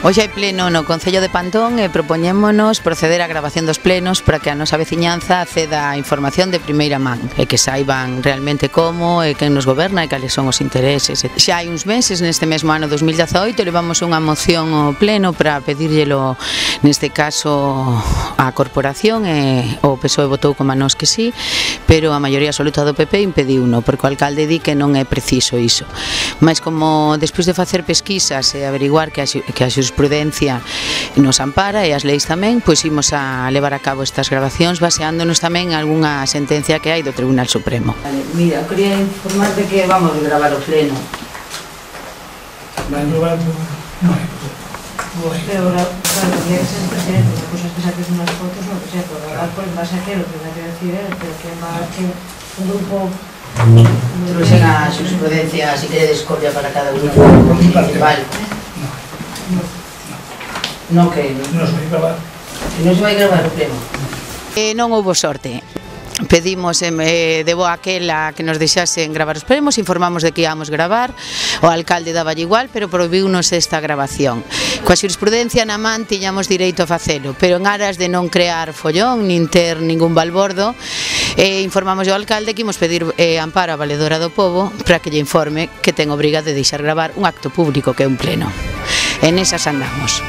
Hoxe hai pleno no Concello de Pantón e propoñémonos proceder á grabación dos plenos para que a nosa veciñanza acceda a información de primeira man e que saiban realmente como e quen nos goberna e cales son os intereses. Xa hai uns meses, neste mesmo ano 2018, levamos unha moción ao pleno para pedírllelo, neste caso, á corporación e o PSOE votou como a nós que sí, pero a maioría absoluta do PP impediuno, porque o alcalde di que non é preciso iso. Mas como despois de facer pesquisas e averiguar que a xurisprudencia nos ampara e as leis tamén, pois imos a levar a cabo estas grabacións baseándonos tamén en algunha sentencia que hai do Tribunal Supremo. Mira, quería informar de que vamos a gravar o pleno. Vai gravar? Non. Pero ahora, claro, habría que ser presidente, las cosas que saques unas fotos, no que sea, por grabar por el base a que lo que va a decir él, pero que marche un grupo... Trouxen a xurisprudencia, si queredes, copia para cada grupo principal. Non que... Non se vai gravar. Non se vai gravar o pleno. Non houbo sorte. Pedimos de boa aquela que nos deixasen gravar os plenos, informamos de que íamos gravar, o alcalde daba igual, pero prohibiunos esta grabación. Coa xurisprudencia na man tiñamos direito a facelo, pero en aras de non crear follón, nin ter ningún balbordo, informamos ao alcalde que imos pedir amparo á Valedora do Pobo para que lle informe que ten obriga de deixar gravar un acto público que é un pleno. En esas andamos.